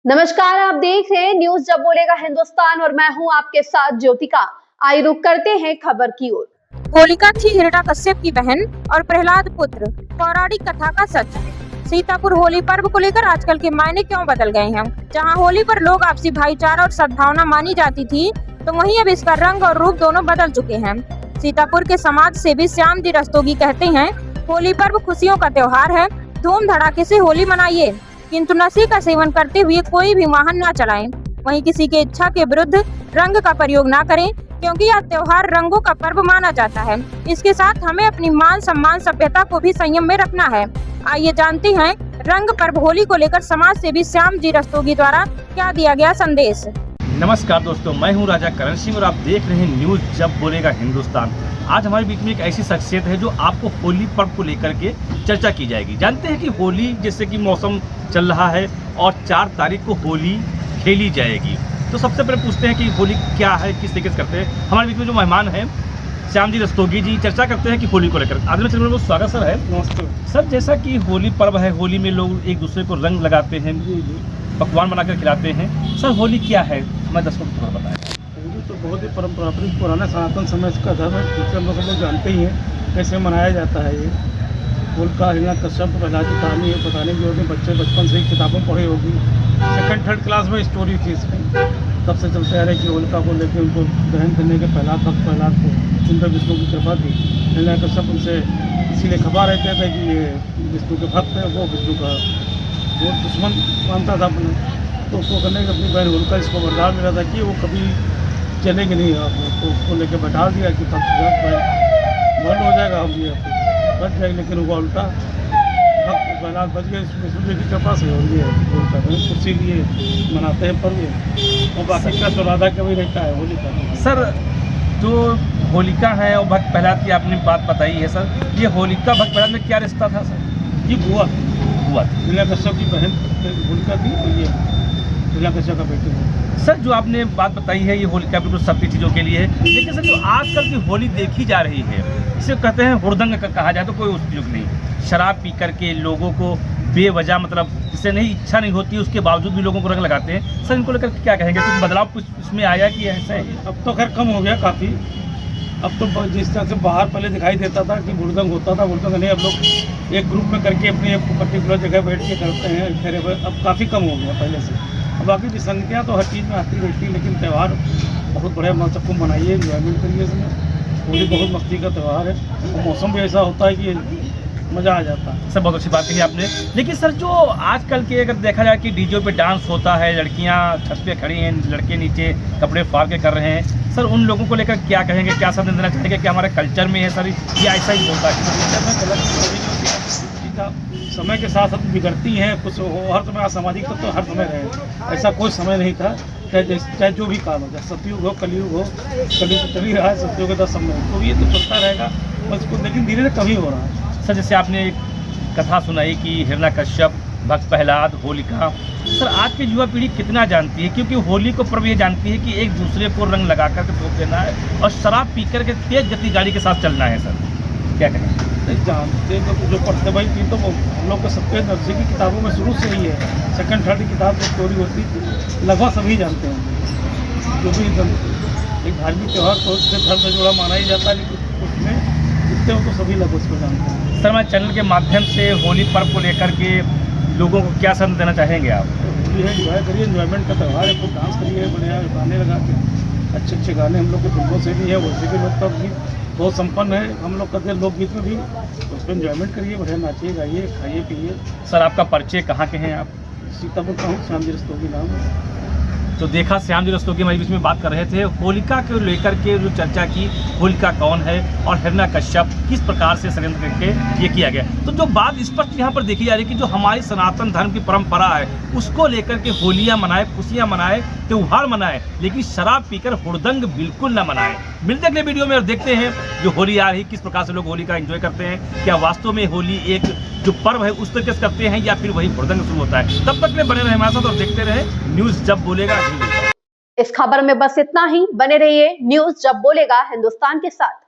नमस्कार, आप देख रहे हैं न्यूज जब बोलेगा हिंदुस्तान और मैं हूं आपके साथ ज्योतिका। आइए रुक करते हैं खबर की ओर। होलिका थी हिरण्यकश्यप की बहन और प्रहलाद पुत्र, पौराणिक कथा का सच। सीतापुर होली पर्व को लेकर आजकल के मायने क्यों बदल गए हैं? जहां होली पर लोग आपसी भाईचारा और सद्भावना मानी जाती थी, तो वहीं अब इसका रंग और रूप दोनों बदल चुके हैं। सीतापुर के समाज सेवी श्याम जी रस्तोगी कहते हैं, होली पर्व खुशियों का त्योहार है, धूम धड़ाके से होली मनाइए, किंतु नशे का सेवन करते हुए कोई भी वाहन न चलाएं। वहीं किसी के इच्छा के विरुद्ध रंग का प्रयोग न करें, क्योंकि यह त्योहार रंगों का पर्व माना जाता है। इसके साथ हमें अपनी मान सम्मान सभ्यता को भी संयम में रखना है। आइए जानते हैं रंग पर्व होली को लेकर समाज सेवी श्याम जी रस्तोगी द्वारा क्या दिया गया संदेश। नमस्कार दोस्तों, मैं हूं राजा करण सिंह और आप देख रहे हैं न्यूज जब बोलेगा हिंदुस्तान। आज हमारे बीच में एक ऐसी शख्सियत है जो आपको होली पर्व को लेकर के चर्चा की जाएगी। जानते हैं कि होली जैसे कि मौसम चल रहा है और 4 तारीख को होली खेली जाएगी, तो सबसे पहले पूछते हैं कि होली क्या है, किस तरीके से करते हैं। हमारे बीच में जो मेहमान हैं श्याम जी रस्तोगी जी, चर्चा करते हैं कि होली को लेकर। आज में चलिए बहुत स्वागत सर है। नमस्ते सर, जैसा कि होली पर्व है, होली में लोग एक दूसरे को रंग लगाते हैं, पकवान बनाकर खिलाते हैं। सर, होली क्या है हमारे दर्शकों को थोड़ा बताएं। होली तो बहुत ही पारंपरिक पुराना सनातन समय का धर्म है, जिसे हम लोग जानते ही हैं कैसे मनाया जाता है। ये होलिका हिरण्यकश्यप प्रहलाद की कहानी है, बताने की होगी। बच्चे बचपन से ही किताबों पढ़ी होगी, 2nd-3rd क्लास में स्टोरी थी इसमें। तब से चलते आ रहे कि होलिका को लेकर उनको दहन करने के भक्त प्रहलाद को उन पर विष्णु की कृपा थी। हिरण्यकश्यप उनसे इसीलिए खबा रहते थे कि ये विष्णु के भक्त है, वो विष्णु का वो दुश्मन मानता था अपने। तो उसको करने के अपनी बहन होलिका इसको वरदान मिला था कि वो कभी चलेगी नहीं आपको, तो उसको लेकर बैठा दिया कि तब बंद हो जाएगा, हम ये बच जाएगी। लेकिन वो उल्टा भक्त प्रहलाद बच गए विष्णु जी की कृपा से। और ये होलिका खुशी लिए मनाते हैं पर्व। और बाकी का तो राधा का भी रहता है होली का। सर, जो होलिका है और भक्त प्रहलाद की आपने बात बताई है सर, ये होलिका भक्त प्रहलाद में क्या रिश्ता था सर? ये बुआ हिरण्यकश्यप की बहन होलिका थी और ये हिरण्यकश्यप का बेटी है। सर, जो आपने बात बताई है ये होलिका बिल्कुल सत्य चीज़ों के लिए है, लेकिन सर जो आजकल की होली देखी जा रही है, इसे कहते हैं हुड़दंग कहा जाए तो कोई उपयोग नहीं। शराब पी करके लोगों को बेवजह, मतलब जिससे नहीं इच्छा नहीं होती उसके बावजूद भी लोगों को रंग लगाते हैं। सर, इनको लेकर क्या कहेंगे? कुछ बदलाव कुछ इसमें आया कि ऐसा है? अब तो खैर कम हो गया काफ़ी। अब तो जिस तरह से बाहर पहले दिखाई देता था कि हुड़दंग होता था, हुड़दंग नहीं, अब लोग एक ग्रुप में करके अपनी एक पर्टिकुलर जगह बैठ के करते हैं। खैर अब काफ़ी कम हो गया पहले से। अब बाकी विसंगतियाँ तो हर चीज़ में आती रहती है, लेकिन त्यौहार बहुत बढ़िया सबको मनाइए, इन्जॉयमेंट करिए इसमें। होली बहुत मस्ती का त्यौहार है और मौसम भी ऐसा होता है कि मज़ा आ जाता है। सर, बहुत अच्छी बात कही आपने। लेकिन सर, जो आजकल के अगर देखा जाए कि डीजे पे डांस होता है, लड़कियां छत पे खड़ी हैं, लड़के नीचे कपड़े फाड़ के कर रहे हैं, सर उन लोगों को लेकर क्या कहेंगे? क्या संदेश देना चाहेंगे कि हमारे कल्चर में है सर ये ऐसा ही होता है? समय के साथ साथ बिगड़ती हैं कुछ, हर समय असामाजिक तो हर समय रहे, ऐसा कोई समय नहीं था। चाहे जो भी काम हो जाए, सतयुग हो कलयुग हो, कलयुग तो चल ही रहा है, सतयुग का समय, तो ये तो चलता रहेगा बस कुछ, लेकिन धीरे धीरे कमी हो रहा है। सर, जैसे आपने एक कथा सुनाई कि हिरण्यकश्यप, भक्त प्रहलाद, होलिका, सर आज की युवा पीढ़ी कितना जानती है? क्योंकि होली को पर्व ये जानती है कि एक दूसरे को रंग लगा कर के ठोक देना है और शराब पी कर के तेज गति गाड़ी के साथ चलना है। सर क्या कहें? जानते तो जो पढ़ते भाई थी तो वो हम लोग के सफ़ेद नर्सरी की किताबों में शुरू से ही है। 2nd-3rd किताब की स्टोरी होती लगभग सभी जानते हैं। जो भी एक धार्मिक त्यौहार तो उससे धर्म से जुड़ा माना ही जाता है, लेकिन उसमें जितने हो तो सभी लोग उसको जानते हैं। सर, मैं चैनल के माध्यम से होली पर्व को लेकर के लोगों को क्या संदेश देना चाहेंगे आप? होली है, इंजॉय करिए, इन्जॉयमेंट का त्यौहार है, खूब डांस करिए, बढ़िया गाने लगा के, अच्छे अच्छे गाने हम लोग के फिल्मों से भी है, वैसे भी लोग का भी बहुत संपन्न है। हम लोग करते हैं लोकगीत में भी, उस पर इन्जॉयमेंट करिए, बढ़िया नाचिए गाइए, खाइए पिए। सर, आपका परिचय कहाँ के हैं आप? सीतापुर का हूँ, श्याम जी रस्तोगी नाम है। तो देखा, श्याम जी रस्तोगी हमारे बीच में बात कर रहे थे होलिका को लेकर के, जो चर्चा की होलिका कौन है और हिरण्यकश्यप किस प्रकार से षड्यंत्र करके ये किया गया। तो जो बात स्पष्ट यहाँ पर देखी जा रही है कि जो हमारी सनातन धर्म की परंपरा है उसको लेकर के होलियाँ मनाए, खुशियाँ मनाए, त्यौहार मनाए, लेकिन शराब पीकर हुड़दंग बिल्कुल ना मनाए। मिलते अगले वीडियो में और देखते हैं जो होली आ रही किस प्रकार से लोग होली का एंजॉय करते हैं। क्या वास्तव में होली एक जो पर्व है उस तरीके से करते हैं या फिर वही हुड़दंग शुरू होता है? तब तक में बने रहे हमारे साथ और देखते रहे न्यूज जब बोलेगा। इस खबर में बस इतना ही। बने रहिए न्यूज जब बोलेगा हिंदुस्तान के साथ।